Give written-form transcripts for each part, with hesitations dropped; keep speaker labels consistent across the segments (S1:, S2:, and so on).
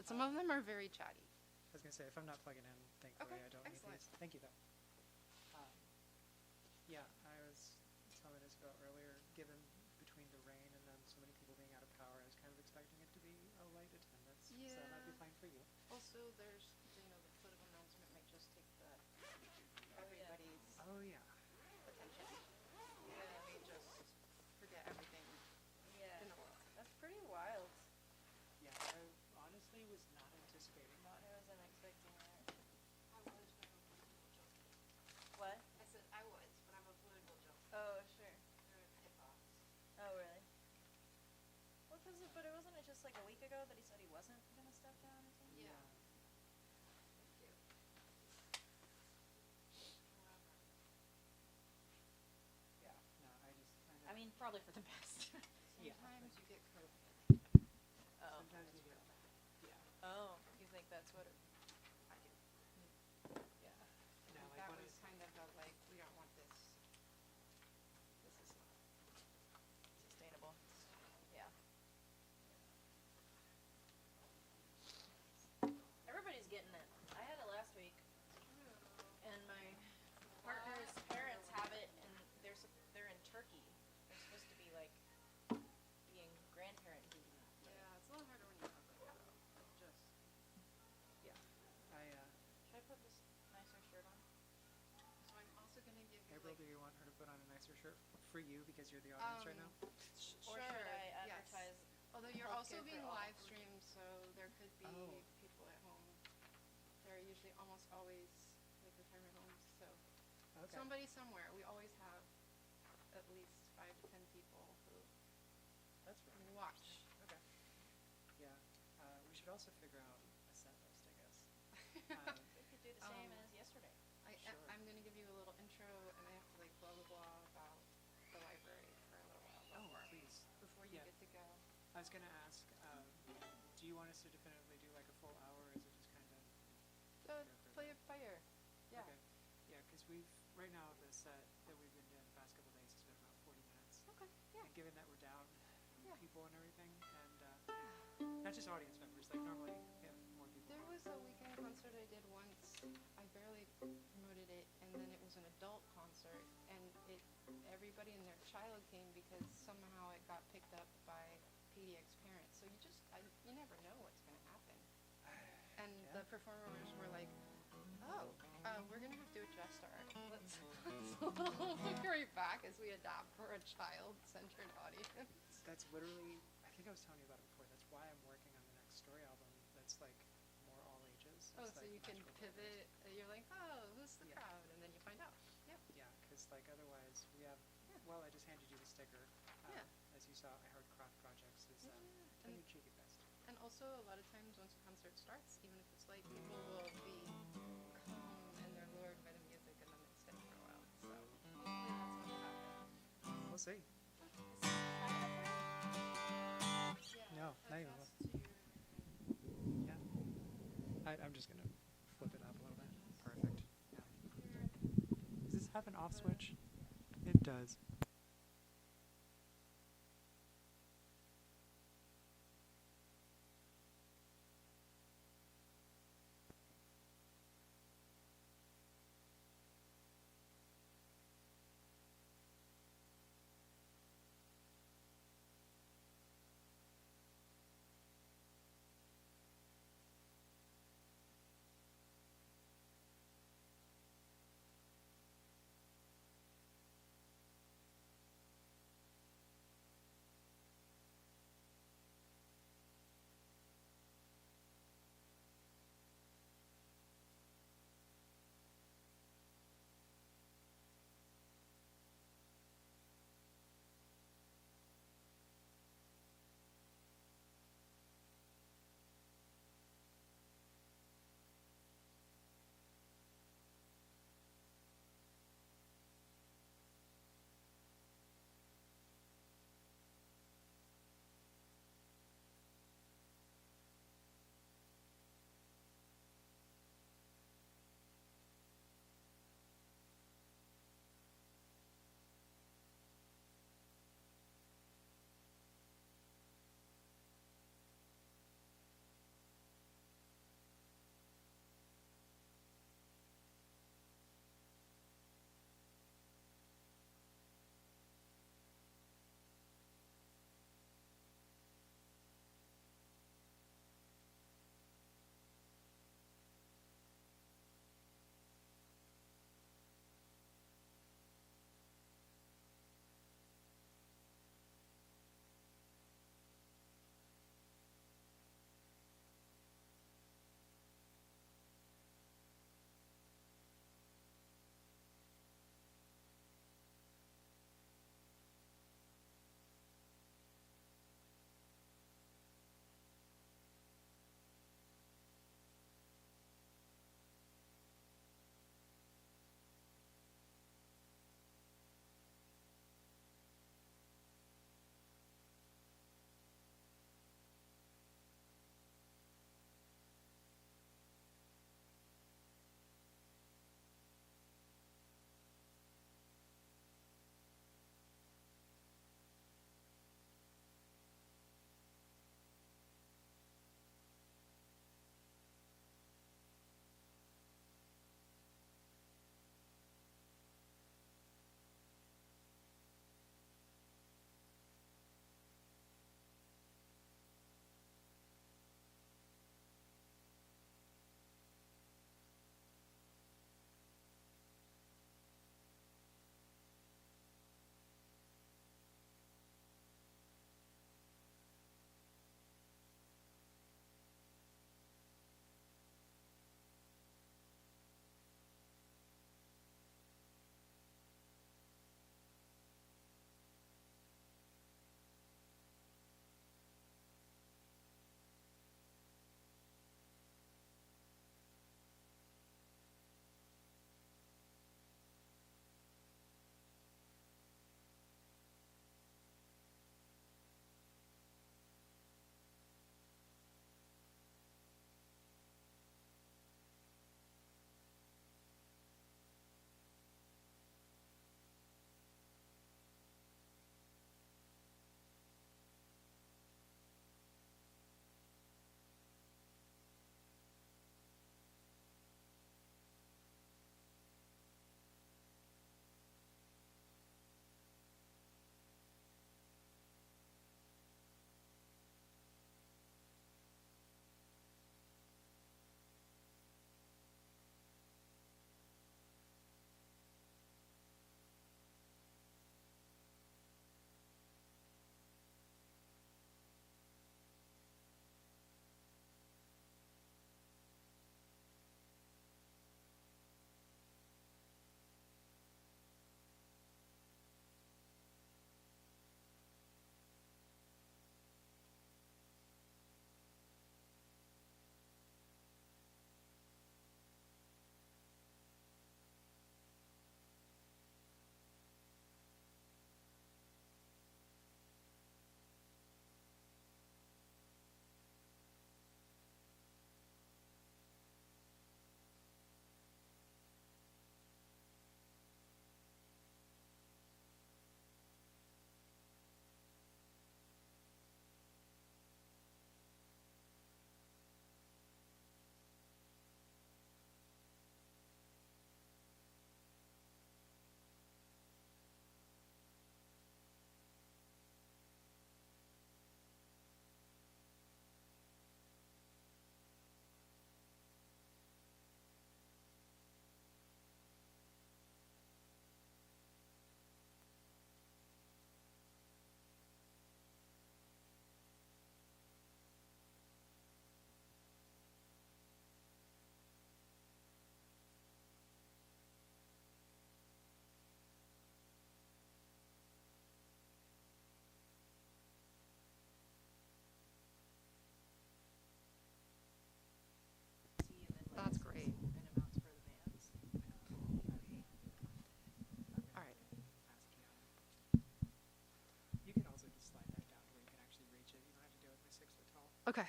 S1: some of them are very chatty.
S2: I was going to say, if I'm not plugging in, thankfully,
S1: Okay,
S2: I don't
S1: excellent.
S2: need these. Thank you, though. Yeah, I was telling Isabel earlier, given between the rain and then so many people being out of power, I was kind of expecting it to be a light attendance.
S1: Yeah.
S2: So that might be fine for you.
S1: Also, there's, the political announcement might just take everybody's
S2: Oh, yeah.
S1: attention. Yeah. And we just forget everything in the world.
S3: That's pretty wild.
S2: Yeah, I honestly was not anticipating that.
S3: I wasn't expecting that.
S1: I was, but I'm a political junkie.
S3: What?
S1: I said I was, but I'm a political junkie.
S3: Oh, sure.
S1: They're hip-hops.
S3: Oh, really? Well, but it wasn't it just like a week ago that he said he wasn't going to step down or something?
S1: Yeah. Thank you.
S2: Yeah, no, I just kind of...
S3: I mean, probably for the best.
S1: Sometimes you get COVID.
S3: Oh.
S2: Sometimes you get... Yeah.
S3: Oh, you think that's what it...
S1: I do.
S3: Yeah.
S2: No, like
S1: That
S2: when
S1: was kind of we don't want this. This is not.
S3: Sustainable. Yeah. Everybody's getting it. I had it last week, and my partner's parents have it, and they're in Turkey. They're supposed to be like being grandparent duty.
S1: Yeah, it's a little harder when you have it. Just.
S2: Yeah.
S3: Should I put this nicer shirt on?
S1: So I'm also gonna give you
S2: April, do you want her to put on a nicer shirt for you because you're the audience right now?
S3: Or should I advertise?
S1: Yes. Although you're also
S3: healthcare
S1: being
S3: for all?
S1: live streamed, so there could be people at home. There are usually almost always retirement homes, so somebody somewhere. We always have at least 5 to 10 people who watch.
S2: Okay. Yeah. We should also figure out a set list, I guess.
S3: We could do the same as yesterday.
S1: I'm going to give you a little intro, and I have to blah blah blah about the library for a little while
S2: Please.
S1: before you get to go.
S2: I was going to ask, do you want us to definitively do like a full hour, or is it just kind of...
S1: Play it by ear. Yeah.
S2: Okay. Yeah, because right now the set that we've been doing the past couple days has been about 40 minutes.
S1: Okay. Yeah.
S2: And given that we're down people and everything, and not just audience members, like normally we have more people.
S1: There was a weekend concert I did once. I barely promoted it, and then it was an adult concert, and everybody and their child came because somehow it got picked up by PDX parents. So you never know what's going to happen. And the performers were like, we're going to have to adjust our... Let's look right back as we adapt for a child-centered audience.
S2: That's literally, I think I was telling you about it before, that's why I'm working on the next story album that's like more all ages.
S1: Oh,
S2: It's
S1: so
S2: like
S1: you can
S2: magical
S1: pivot,
S2: brothers.
S1: you're like, who's the crowd? And then you find out. Yep.
S2: Yeah, because like otherwise we have, well, I just handed you the sticker. As you saw, I heard Craft Projects is the new Cheeky Fest.
S1: And also, a lot of times once a concert starts, even if it's late, people will be calm and they're lured by the music and then they stay for a while. So hopefully that's what happens.
S2: We'll see. No, not even. Yeah. I'm just going to flip it up a little bit. Perfect. Yeah. Does this have an off switch? It does.
S1: Okay.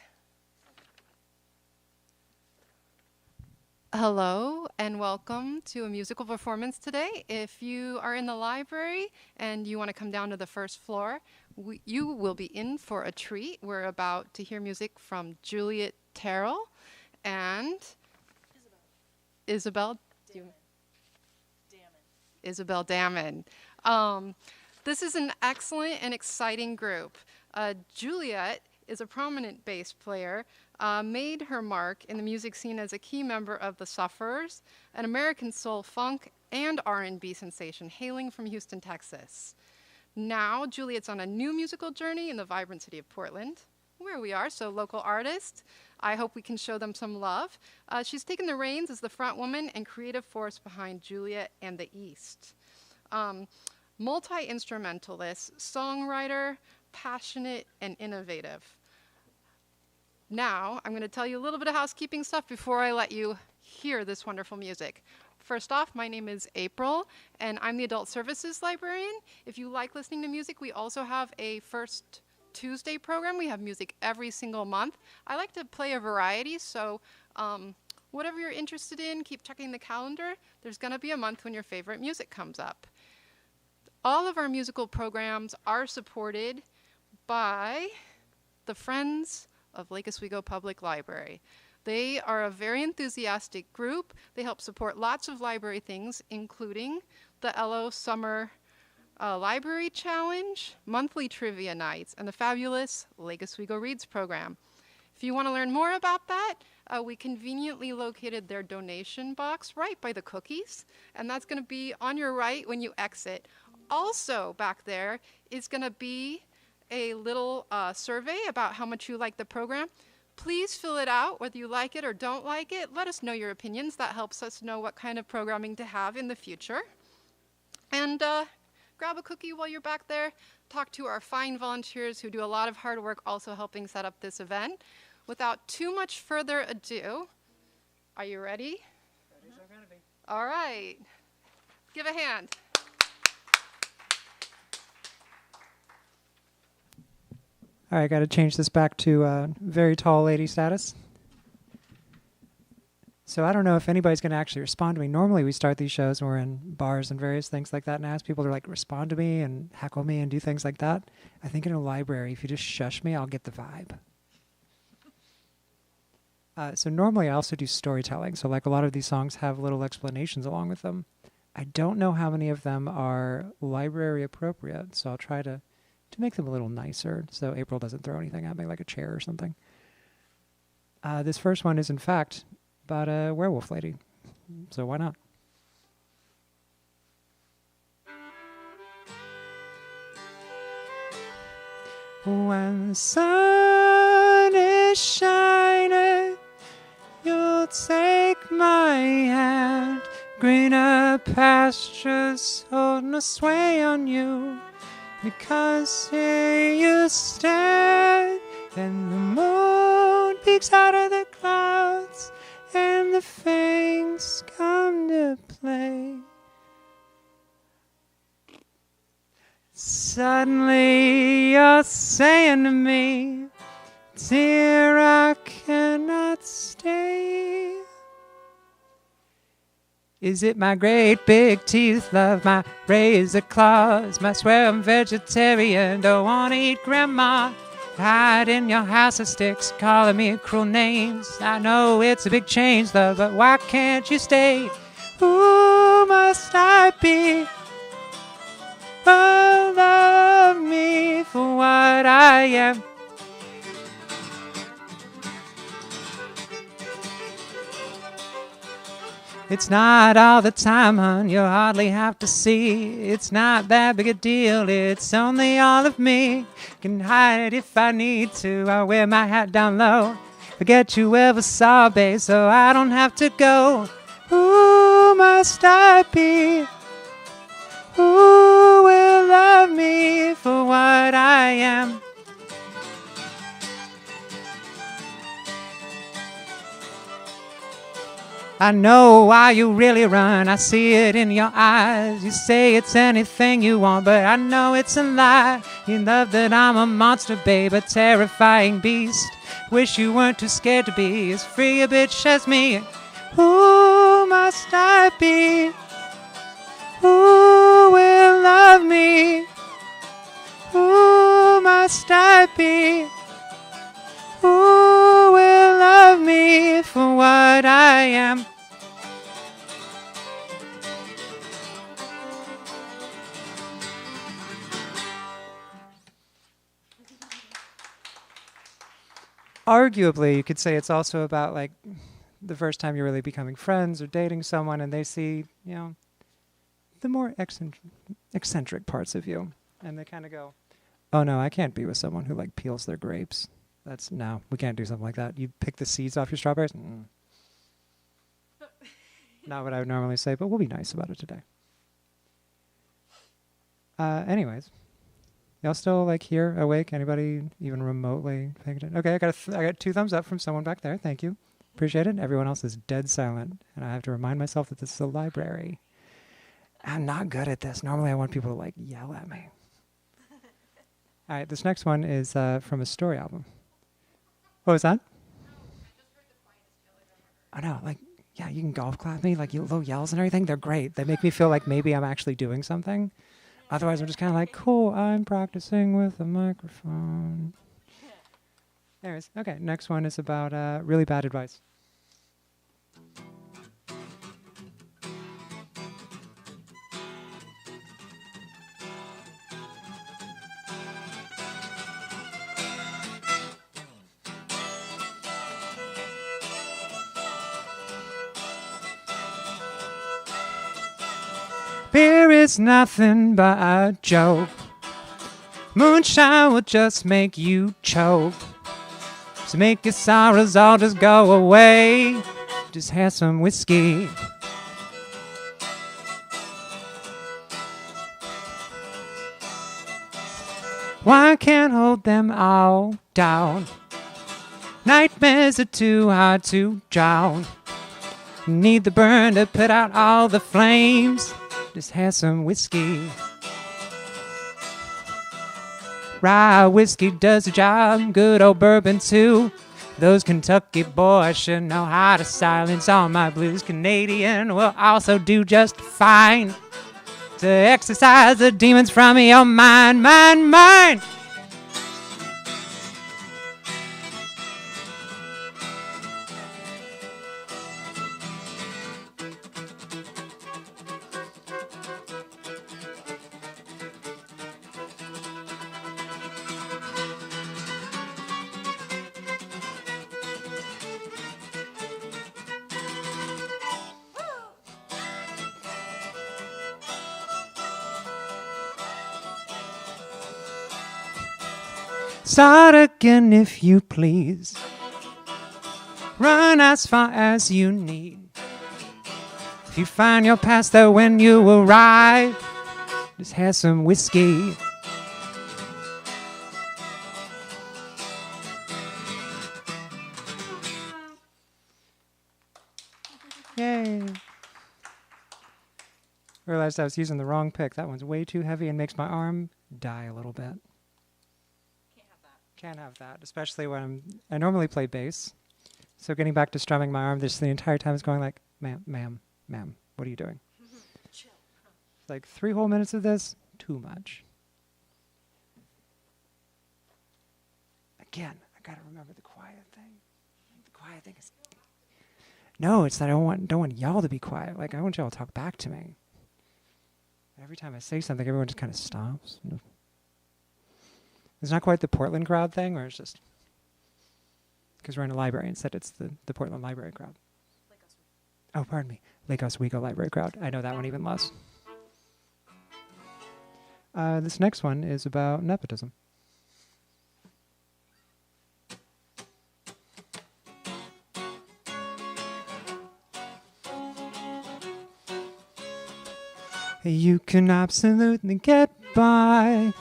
S1: Hello and welcome to a musical performance today. If you are in the library and you want to come down to the first floor, you will be in for a treat. We're about to hear music from Juliet Terrill and Isabel Damon. This is an excellent and exciting group. Juliet is a prominent bass player, made her mark in the music scene as a key member of the Sufferers, an American soul, funk, and R&B sensation hailing from Houston, Texas. Now, Juliet's on a new musical journey in the vibrant city of Portland, where we are, so local artist. I hope we can show them some love. She's taken the reins as the frontwoman and creative force behind Juliet and The East. Multi-instrumentalist, songwriter, passionate, and innovative. Now, I'm going to tell you a little bit of housekeeping stuff before I let you hear this wonderful music. First off, my name is April, and I'm the Adult Services Librarian. If you like listening to music, we also have a First Tuesday program. We have music every single month. I like to play a variety, so whatever you're interested in, keep checking the calendar. There's going to be a month when your favorite music comes up. All of our musical programs are supported by the Friends of Lake Oswego Public Library. They are a very enthusiastic group. They help support lots of library things, including the LO Summer Library Challenge, monthly trivia nights, and the fabulous Lake Oswego Reads program. If you want to learn more about that, we conveniently located their donation box right by the cookies, and that's going to be on your right when you exit. Also back there is going to be a little survey about how much you like the program. Please fill it out, whether you like it or don't like it. Let us know your opinions. That helps us know what kind of programming to have in the future. And grab a cookie while you're back there. Talk to our fine volunteers who do a lot of hard work also helping set up this event. Without too much further ado, are you ready?
S2: Ready as I'm gonna be.
S1: All right. Give a hand.
S2: All right, got to change this back to very tall lady status. So I don't know if anybody's going to actually respond to me. Normally we start these shows when we're in bars and various things like that and ask people to like respond to me and heckle me and do things like that. I think in a library, if you just shush me, I'll get the vibe. So normally I also do storytelling. So like a lot of these songs have little explanations along with them. I don't know how many of them are library appropriate, so I'll try to make them a little nicer so April doesn't throw anything at me like a chair or something. This first one is in fact about a werewolf lady, so why not? When the sun is shining, you'll take my hand. Greener pastures hold no sway on you. Because here you stand, and the moon peeks out of the clouds, and the fangs come to play. Suddenly you're saying to me, dear, I cannot stay. Is it my great big teeth, love, my razor claws? I swear I'm vegetarian, don't want to eat grandma. Hide in your house of sticks, calling me cruel names. I know it's a big change, love, but why can't you stay? Who must I be? Oh, love me for what I am. It's not all the time, hon, you'll hardly have to see. It's not that big a deal, it's only all of me. Can hide it if I need to, I'll wear my hat down low. Forget you ever saw, babe, so I don't have to go. Who must I be? Who will love me for what I am? I know why you really run. I see it in your eyes. You say it's anything you want, but I know it's a lie. You love that I'm a monster, babe, a terrifying beast. Wish you weren't too scared to be as free a bitch as me. Who must I be? Who will love me? Who must I be? Who will love me for what I am? Arguably, you could say it's also about like the first time you're really becoming friends or dating someone, and they see, you know, the more eccentric parts of you, and they kind of go, "Oh no, I can't be with someone who like peels their grapes. No, we can't do something like that. You pick the seeds off your strawberries." Not what I would normally say, but we'll be nice about it today. Anyways, y'all still like here, awake? Anybody even remotely paying attention? Okay, I got 2 thumbs up from someone back there. Thank you, appreciate it. Everyone else is dead silent, and I have to remind myself that this is a library. I'm not good at this. Normally, I want people to like yell at me. All right, this next one is from a story album. What was that? I know, like, yeah, you can golf clap me, like little yells and everything. They're great. They make me feel like maybe I'm actually doing something. Otherwise, I'm just kind of like, cool, I'm practicing with a microphone. Anyways, okay, next one is about really bad advice. Beer is nothing but a joke. Moonshine will just make you choke. So make your sorrows all just go away. Just have some whiskey. Wine can't hold them all down. Nightmares are too hard to drown. Need the burn to put out all the flames. Just have some whiskey. Rye whiskey does the job, good old bourbon too. Those Kentucky boys should know how to silence all my blues. Canadian will also do just fine to exorcise the demons from your mind, mind. Start again if you please. Run as far as you need. If you find your past there when you arrive, just have some whiskey. Yay. Realized I was using the wrong pick. That one's way too heavy and makes my arm die a little bit. Can't have that, especially when I normally play bass. So getting back to strumming my arm, this the entire time is going like, ma'am, what are you doing?
S3: Chill.
S2: Like 3 whole minutes of this, too much. Again, I gotta remember the quiet thing. The quiet thing is, no, it's that I don't want y'all to be quiet. Like I want y'all to talk back to me. Every time I say something, everyone just kind of stops. It's not quite the Portland crowd thing, or it's just because we're in a library. Instead, it's the Portland library crowd.
S3: Lake Oswego.
S2: Oh, pardon me. Lake Oswego library crowd. I know that one even less. This next one is about nepotism. You can absolutely get by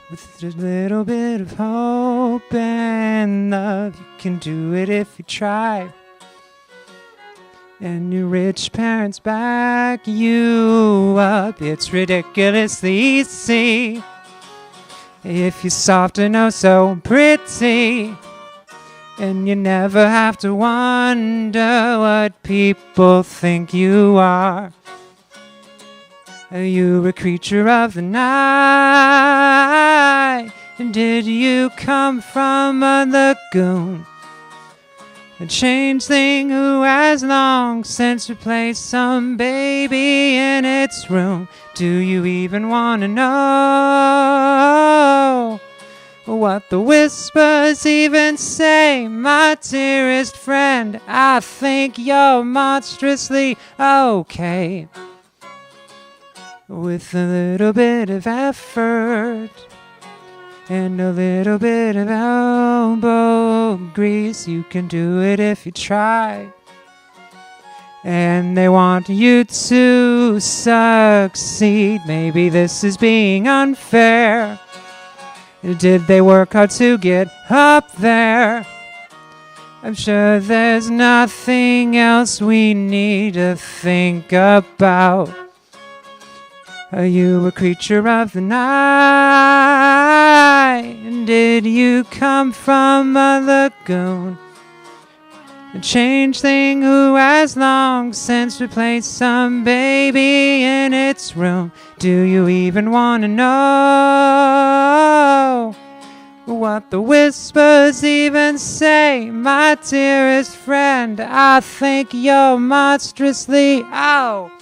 S2: with just a little bit of hope and love. You can do it if you try. and your rich parents back you up. It's ridiculously easy if you're soft and oh so pretty, and you never have to wonder what people think you are. You're a creature of the night, and did you come from a lagoon? A changeling who has long since replaced some baby in its room. Do you even want to know what the whispers even say? My dearest friend, I think you're monstrously okay. With a little bit of effort and a little bit of elbow grease, you can do it if you try. And they want you to succeed. Maybe this is being unfair. Did they work hard to get up there? I'm sure there's nothing else we need to think about. Are you a creature of the night? And did you come from a lagoon? A changeling who has long since replaced some baby in its room. Do you even want to know what the whispers even say? My dearest friend, I think you're monstrously out.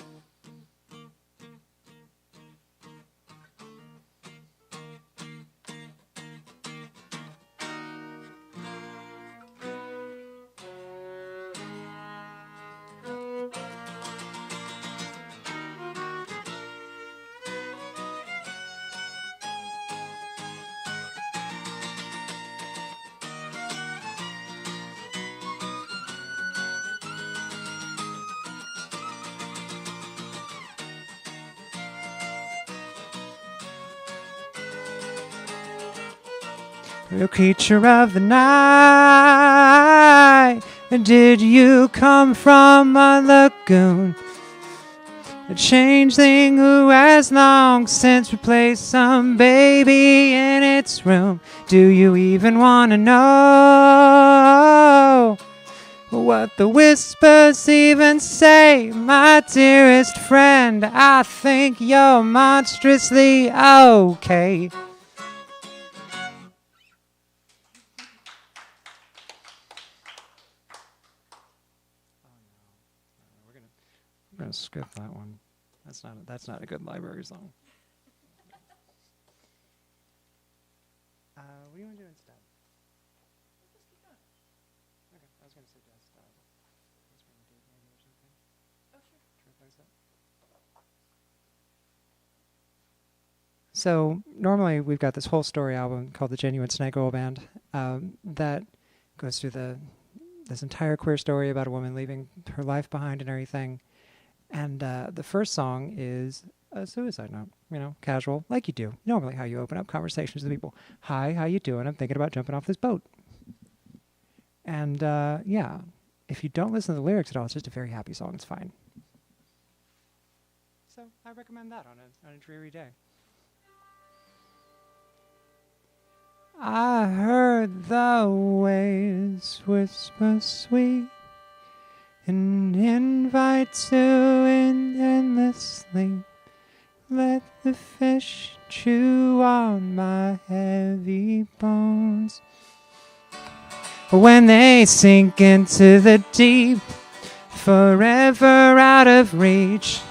S2: A creature of the night, and did you come from a lagoon? A changeling who has long since replaced some baby in its room. Do you even want to know what the whispers even say? My dearest friend, I think you're monstrously okay. I'm gonna skip that one. That's not a good library song. What do you want to do instead? Okay, I was gonna suggest maybe or something.
S3: Oh, sure.
S2: Should we replace that? So normally we've got this whole story album called the Genuine Snake Oil Band that goes through this entire queer story about a woman leaving her life behind and everything. And the first song is a suicide note, casual, like you do. Normally how you open up conversations with people. Hi, how you doing? I'm thinking about jumping off this boat. And yeah, if you don't listen to the lyrics at all, it's just a very happy song. It's fine. So I recommend that on a dreary day. I heard the waves whisper sweet, an invite to an endless sleep. Let the fish chew on my heavy bones. When they sink into the deep, forever out of reach,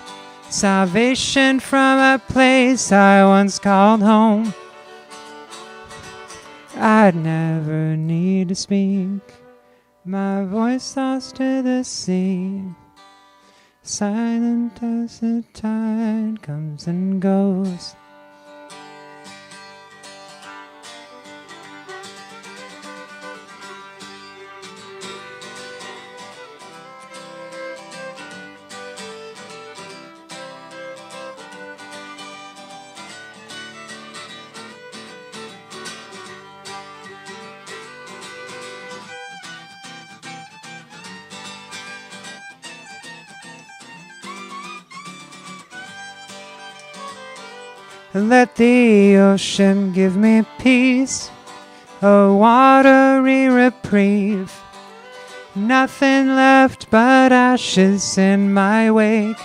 S2: salvation from a place I once called home. I'd never need to speak, my voice lost to the sea, silent as the tide comes and goes. Let the ocean give me peace, a watery reprieve. Nothing left but ashes in my wake.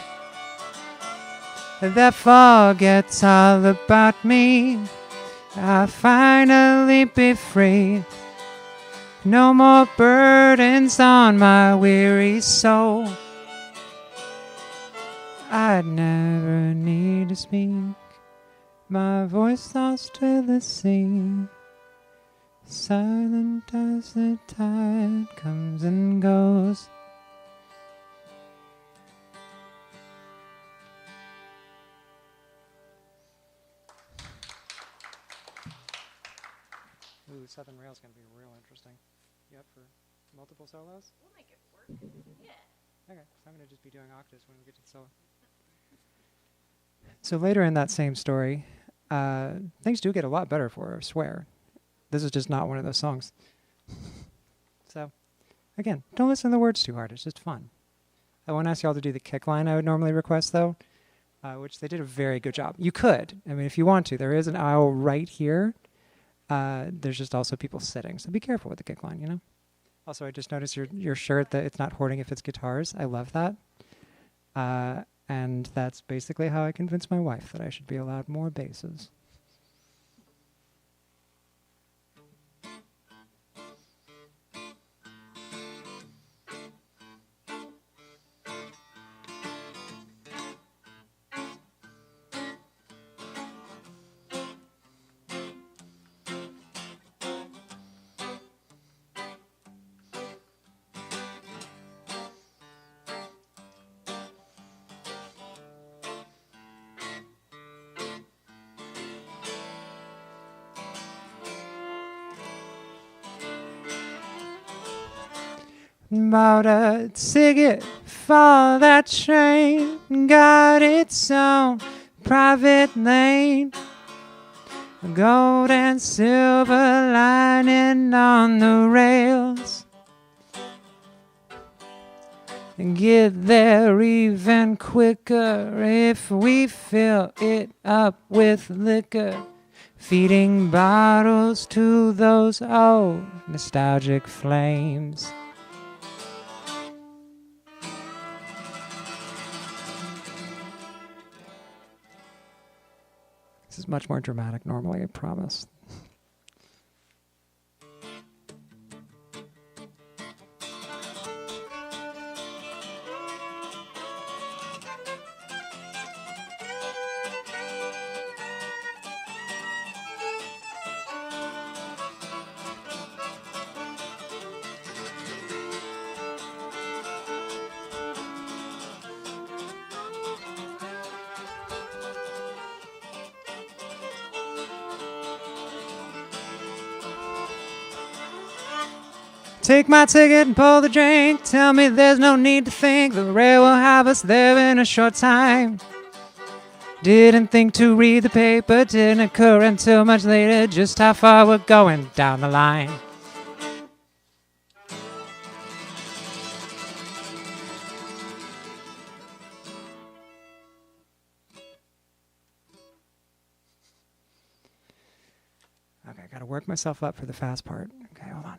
S2: That forgets all about me. I'll finally be free. No more burdens on my weary soul. I'd never need to speak. My voice lost to the sea. Silent as the tide comes and goes. Ooh, Southern Rail's going to be real interesting. You up for multiple solos?
S3: We'll make it work. Yeah.
S2: Okay, so I'm going to just be doing octaves when we get to the solo. So later in that same story, things do get a lot better for her, I swear. This is just not one of those songs. So, again, don't listen to the words too hard. It's just fun. I want to ask you all to do the kick line I would normally request, though, which they did a very good job. You could. I mean, if you want to. There is an aisle right here. There's just also people sitting, so be careful with the kick line, you know? Also, I just noticed your shirt that it's not hoarding if it's guitars. I love that. And that's basically how I convinced my wife that I should be allowed more basses. Bought a ticket for that train, got its own private lane, gold and silver lining on the rails. And get there even quicker if we fill it up with liquor, feeding bottles to those old nostalgic flames. This is much more dramatic normally, I promise. Take my ticket and pull the drink. Tell me there's no need to think. The rail will have us there in a short time. Didn't think to read the paper. Didn't occur until much later just how far we're going down the line. Okay, I gotta work myself up for the fast part. Okay, hold on.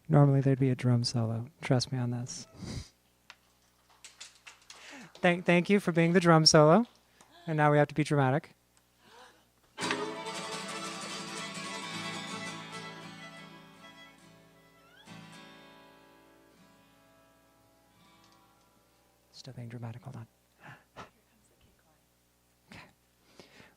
S2: Normally there'd be a drum solo. Trust me on this. Thank you for being the drum solo. And now we have to be dramatic. Still being dramatic. Hold on.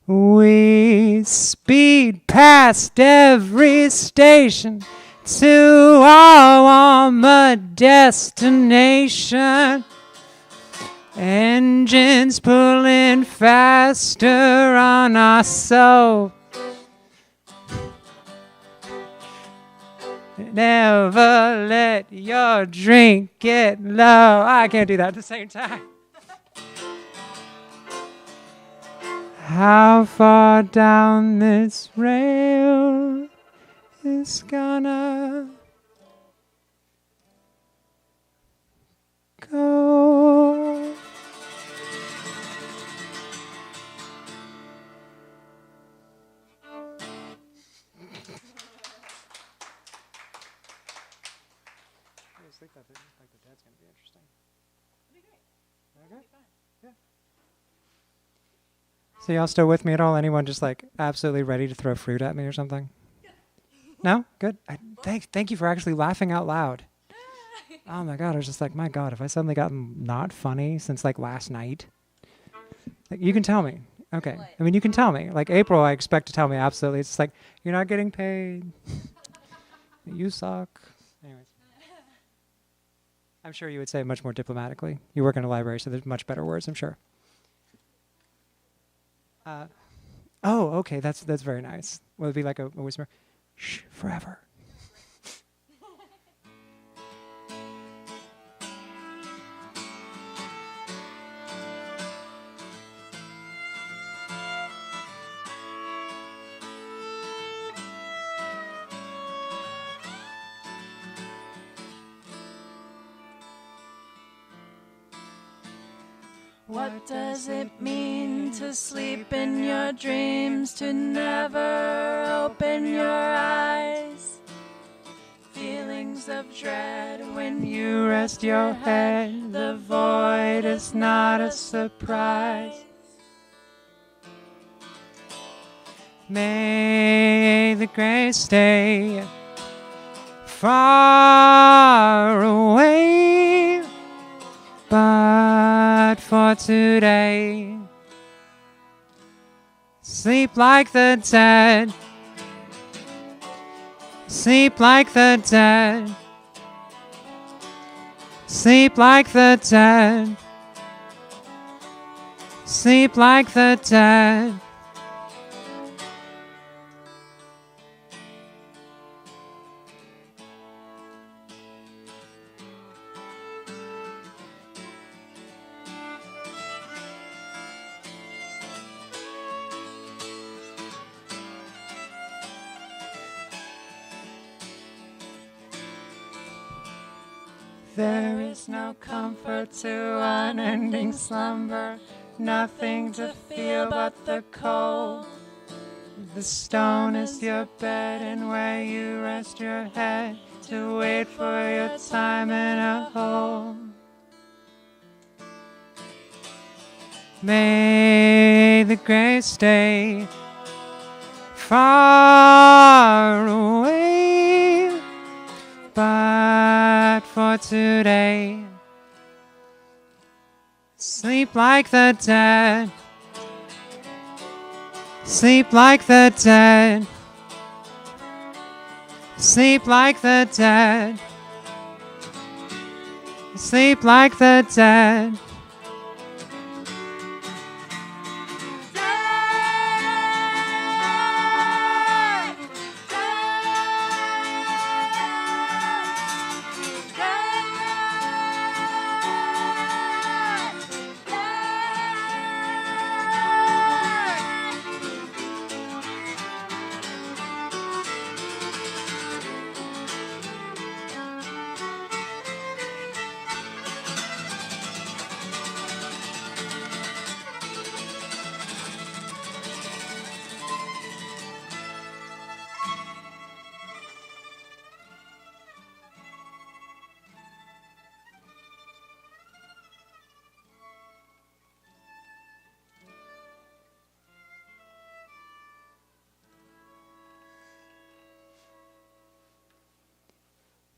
S2: We speed past every station to our warmer destination. Engines pulling faster on our soul. Never let your drink get low. I can't do that at the same time. How far down this rail is gonna go? I think that like the dad's gonna be interesting.
S3: It'll be great.
S2: Okay.
S3: It'll be fun.
S2: So y'all still with me at all? Anyone just like absolutely ready to throw fruit at me or something? No? Good. Thank you for actually laughing out loud. Oh my God, I was just like, my God, have I suddenly gotten not funny since like last night? Like, you can tell me. Okay. I mean, you can tell me. Like April, I expect to tell me absolutely. It's like, you're not getting paid. You suck. Anyways. I'm sure you would say it much more diplomatically. You work in a library, so there's much better words, I'm sure. Oh, okay, that's very nice. Will it be like a whisper? Shh, forever.
S3: What does it mean to sleep in your dreams, to never open your eyes? Feelings of dread when you rest your head, the void is not a surprise.
S2: May the gray stay far away, but for today, sleep like the dead, sleep like the dead, sleep like the dead, sleep like the dead. There is no comfort to unending slumber, nothing to feel but the cold. The stone is your bed and where you rest your head to wait for your time in a hole. May the gray stay far away, but for today, sleep like the dead, sleep like the dead, sleep like the dead, sleep like the dead.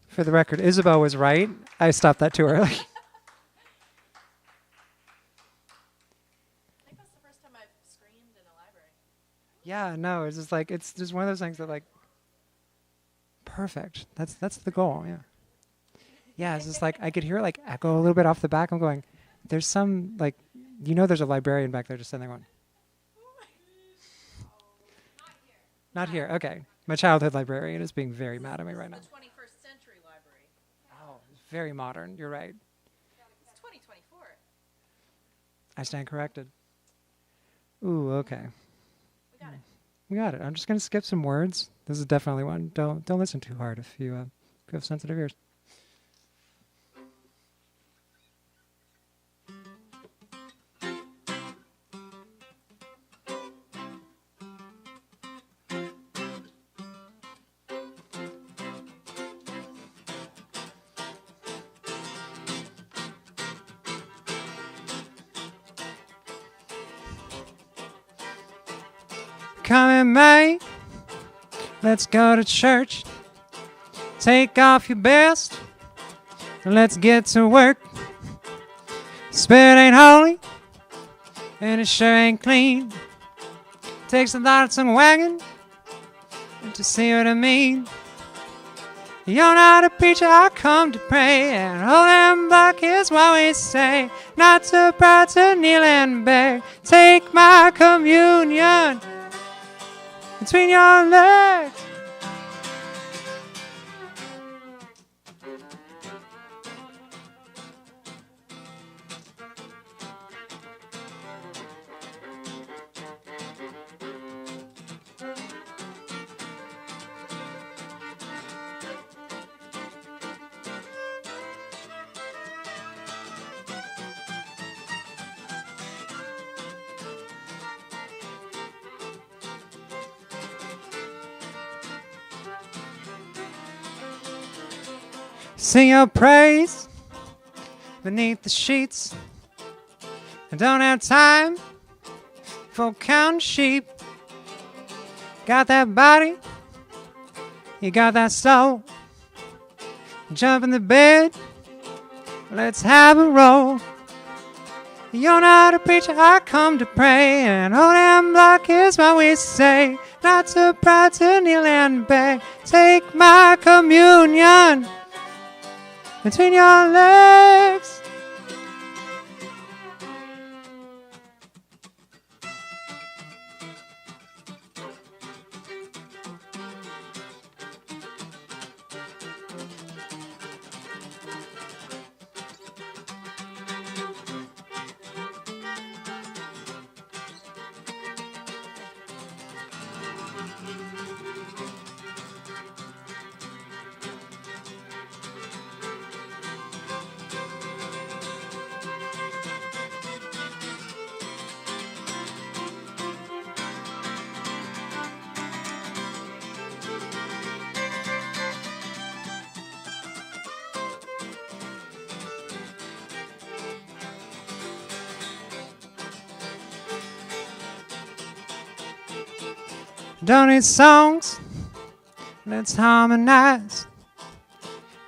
S2: For the record, Isabel was right. I stopped that too early. Yeah, no, it's just like, it's just one of those things that like, perfect. That's the goal, yeah. Yeah, it's just like, I could hear it like echo a little bit off the back. I'm going, there's some, like, you know there's a librarian back there just sitting there going. Not here, okay. My childhood librarian is being very mad at me right now.
S3: The 21st century library.
S2: Oh, very modern, you're right.
S3: It's 2024.
S2: I stand corrected. Ooh, okay.
S3: We got it.
S2: We got it. I'm just going to skip some words. This is definitely one. Don't listen too hard if you have sensitive ears. Come in May, let's go to church. Take off your best, and let's get to work. Spirit ain't holy, and it sure ain't clean. Takes a lot of tongue wagging to see what I mean. You're not a preacher, I come to pray, and hold and block is what we say. Not too proud to kneel and beg. Take my communion between your legs. Sing your praise beneath the sheets. I don't have time for counting sheep. Got that body, you got that soul. Jump in the bed, let's have a roll. You're not a preacher, I come to pray, and hold and block is what we say. Not too proud to kneel and beg. Take my communion between your legs. Don't need songs, let's harmonize.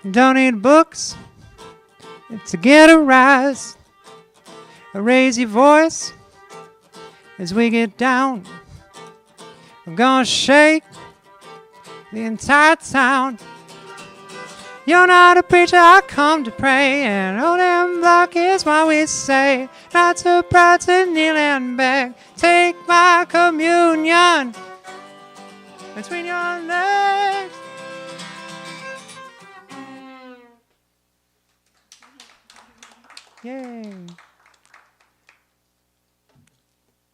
S2: Don't need books to get a rise. Raise your voice as we get down. We're gonna shake the entire town. You're not a preacher, I come to pray, and hold and block is what we say. Not too proud to kneel and beg. Take my communion between your legs. Yay.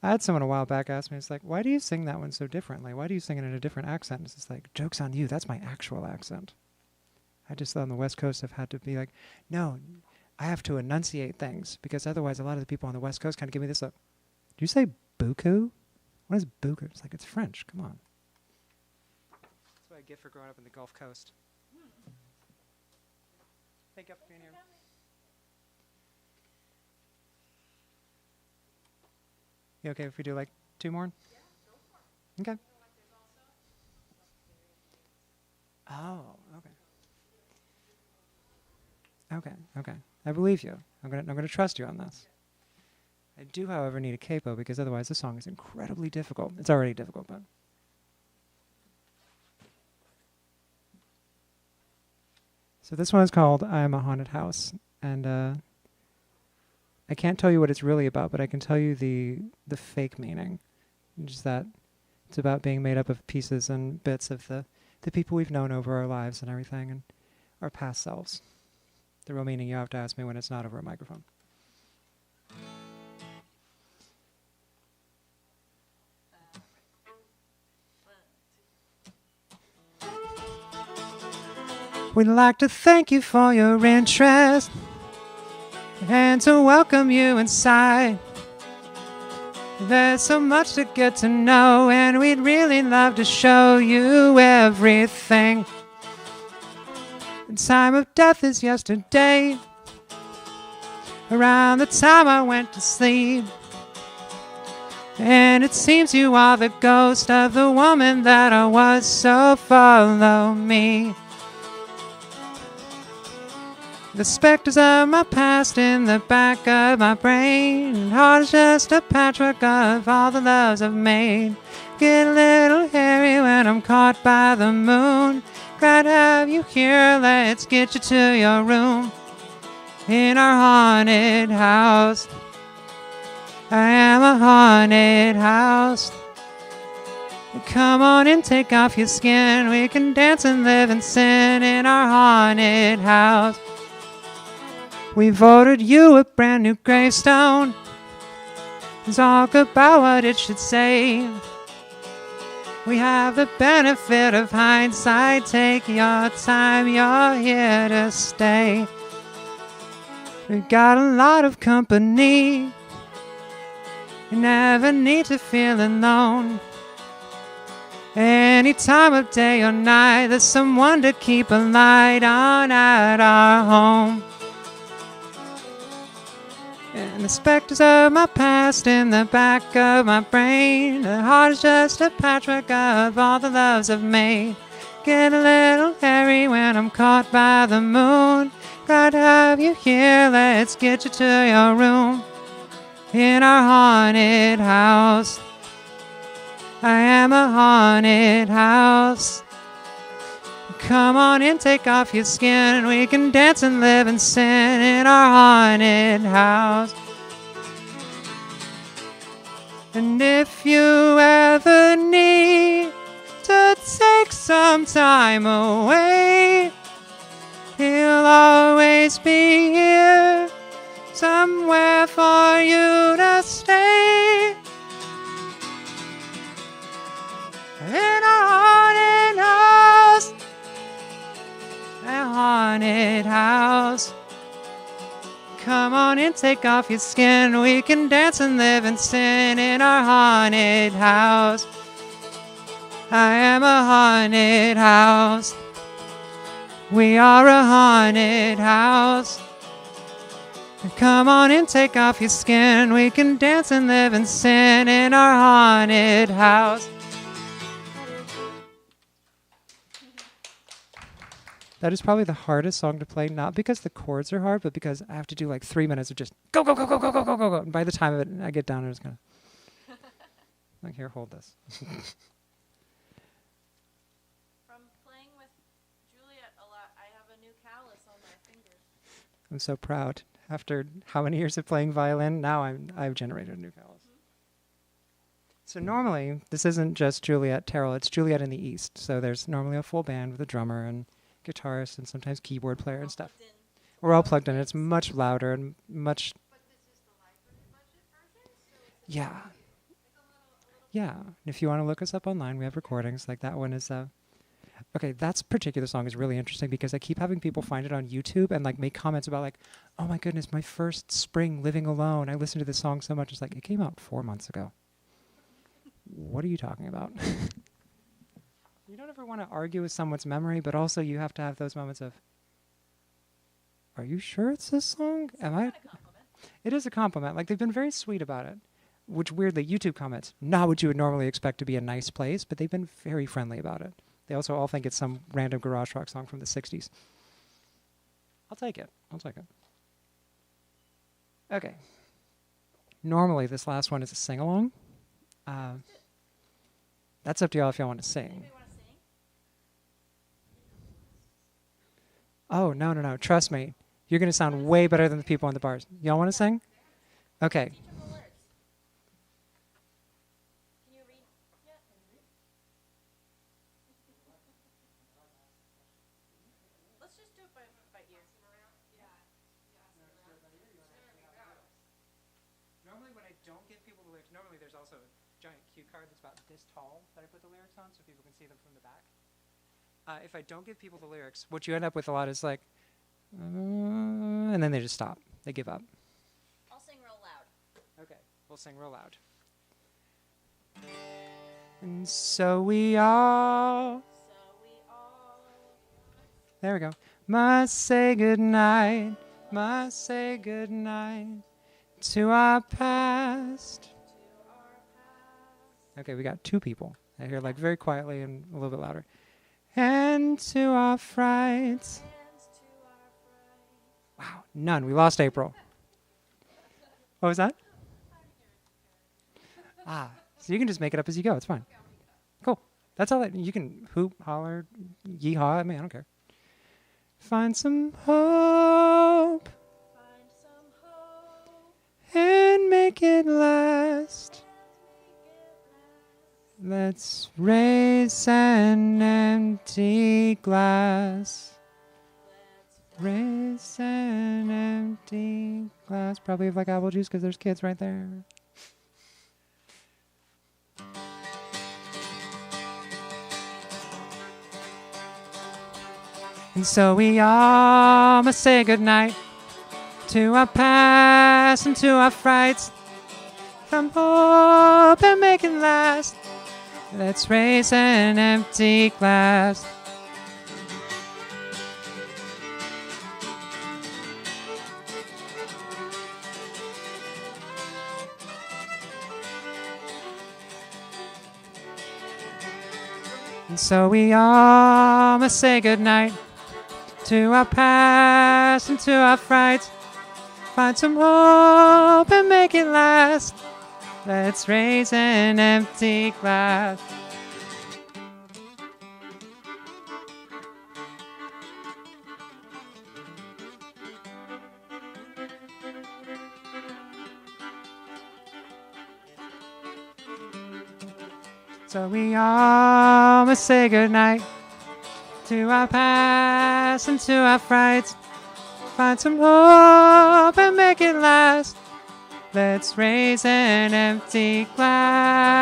S2: I had someone a while back ask me, it's like, why do you sing that one so differently? Why do you sing it in a different accent? It's just like, joke's on you, that's my actual accent. I just on the West Coast have had to be like, no, I have to enunciate things, because otherwise a lot of the people on the West Coast kind of give me this, do you say buku? What is buku? It's like, it's French, come on. That's what I get for growing up in the Gulf Coast. Thank you for being here. You okay if we do like 2 more? Yeah, go for it. Okay. Oh, okay. Okay. I believe you. I'm gonna trust you on this. I do, however, need a capo because otherwise this song is incredibly difficult. It's already difficult, but... So this one is called I Am a Haunted House, and I can't tell you what it's really about, but I can tell you the fake meaning, which is that it's about being made up of pieces and bits of the people we've known over our lives and everything, and our past selves. The real meaning you have to ask me when it's not over a microphone. We'd like to thank you for your interest and to welcome you inside. There's so much to get to know, and we'd really love to show you everything. The time of death is yesterday, around the time I went to sleep. And it seems you are the ghost of the woman that I was, so follow me. The specters of my past in the back of my brain, and heart is just a patchwork of all the loves I've made. Get a little hairy when I'm caught by the moon. Glad to have you here, let's get you to your room. In our haunted house, I am a haunted house. Come on and take off your skin, we can dance and live and sin in our haunted house. We voted you a brand new gravestone. Talk about what it should say. We have the benefit of hindsight. Take your time, you're here to stay. We got a lot of company. You never need to feel alone. Any time of day or night, there's someone to keep a light on at our home. And the specters of my past in the back of my brain. The heart is just a patchwork of all the loves I've made. Get a little hairy when I'm caught by the moon. Glad to have you here, let's get you to your room. In our haunted house, I am a haunted house. Come on and take off your skin, we can dance and live and sin in our haunted house. And if you ever need to take some time away, he'll always be here, somewhere for you to stay. In a haunted house, a haunted house. Come on and take off your skin, we can dance and live and sin in our haunted house. I am a haunted house. We are a haunted house. Come on and take off your skin, we can dance and live and sin in our haunted house. That is probably the hardest song to play, not because the chords are hard, but because I have to do like 3 minutes of just go, go, go, go, go, go, go, go, go. And by the time of it, I get down and it's gonna like, here, hold this.
S3: From playing with Juliet a lot, I have a new callus on my fingers.
S2: I'm so proud. After how many years of playing violin, now I've generated a new callus. So normally, this isn't just Juliet Terrill, it's Juliet and The East. So there's normally a full band with a drummer and guitarist and sometimes keyboard player and stuff. We're all plugged in. It's much louder and much...
S1: But this is the library budget version? So it's
S2: Yeah.
S1: like a little
S2: Yeah. And if you want to look us up online, we have recordings. Like that one is... Okay, that particular song is really interesting because I keep having people find it on YouTube and like make comments about like, oh my goodness, my first spring living alone. I listened to this song so much. It's like, it came out 4 months ago. What are you talking about? You don't ever want to argue with someone's memory, but also you have to have those moments of, are you sure it's this song? Am I? It is a compliment. Like, they've been very sweet about it, which weirdly, YouTube comments, not what you would normally expect to be a nice place, but they've been very friendly about it. They also all think it's some random garage rock song from the 60s. I'll take it. I'll take it. Okay. Normally, this last one is a sing-along. That's up to y'all if y'all want to sing.
S3: Anybody want to sing?
S2: Oh, no, no, no. Trust me. You're going to sound way better than the people in the bars. Y'all want to sing? Okay.
S3: Teach them the words. Can you read? Yeah. Let's just do it by ear.
S2: Normally when I don't give people the lyrics, normally there's also a giant cue card that's about this tall that I put the lyrics on so people can see them from the back. If I don't give people the lyrics, what you end up with a lot is like, and then they just stop. They give up.
S3: I'll sing real loud.
S2: Okay, we'll sing real loud. And so we all, there we go, must say goodnight, must say goodnight to our past. Okay, we got 2 people. I hear like very quietly and a little bit louder. And to our frights. Wow, none. We lost April. What was that? Ah, so you can just make it up as you go. It's fine. Cool. That's all. You can hoop, holler, yeehaw at me. I don't care. Find some hope.
S3: Find some hope.
S2: And make it last. Let's raise an empty glass. Raise an empty glass. Probably have like apple juice because there's kids right there. And so we all must say goodnight to our past and to our frights. From hope and make it last. Let's raise an empty glass. And so we all must say goodnight to our past and to our frights. Find some hope and make it last. Let's raise an empty glass. So we all must say goodnight to our past and to our frights. Find some hope and make it last. Let's raise an empty glass.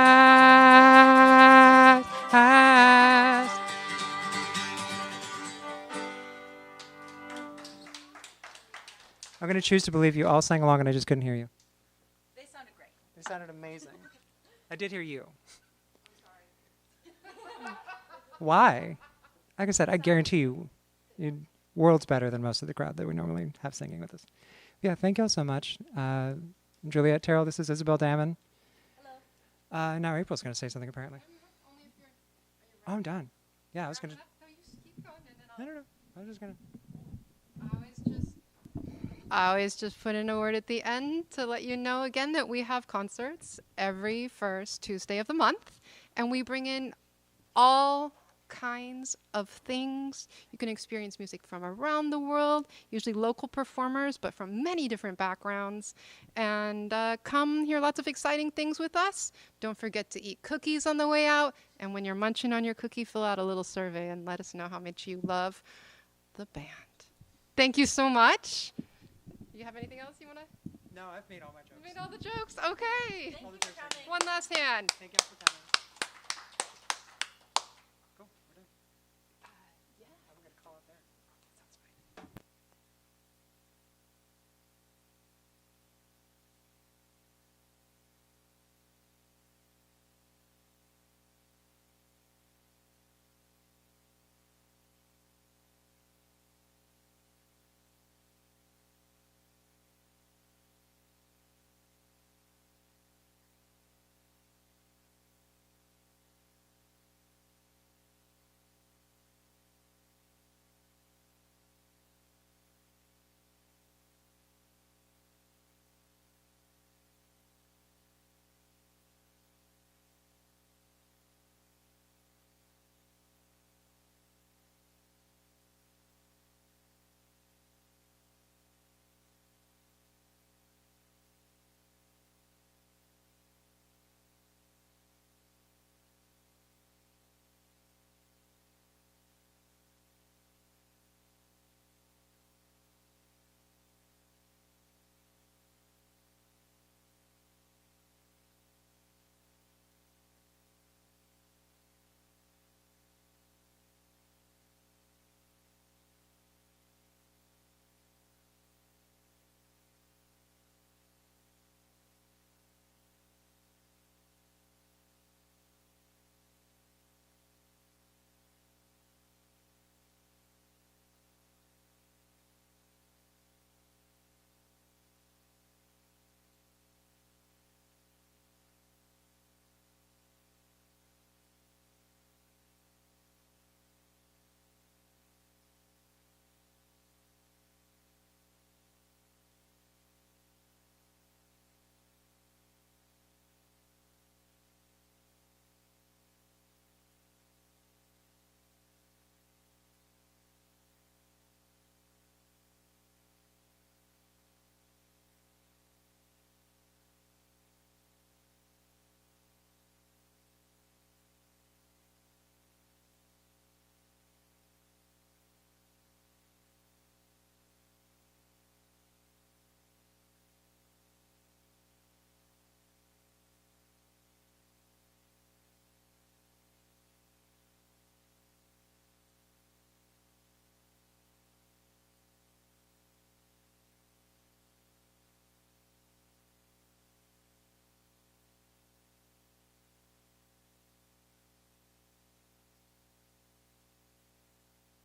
S2: I'm going to choose to believe you all sang along and I just couldn't hear you.
S3: They sounded great.
S2: They sounded amazing. I did hear you. Why? Like I said, I guarantee you, you're worlds better than most of the crowd that we normally have singing with us. Yeah, thank you all so much. Juliet Terrill, this is Isabel Damon.
S3: Hello.
S2: Now April's going to say something, apparently.
S1: Only if you're,
S2: Oh, I'm done. Yeah, I was going to...
S1: No, you just keep going and then
S2: No. I was just going to...
S1: I always just put in a word at the end to let you know again that we have concerts every first Tuesday of the month, and we bring in all kinds of things. You can experience music from around the world, usually local performers, but from many different backgrounds. And come hear lots of exciting things with us. Don't forget to eat cookies on the way out. And when you're munching on your cookie, fill out a little survey and let us know how much you love the band. Thank you so much. You have anything else you want to?
S2: No, I've made all my jokes.
S1: You made all the jokes? Okay.
S3: Thank you for coming.
S1: One last hand.
S2: Thank you all for coming.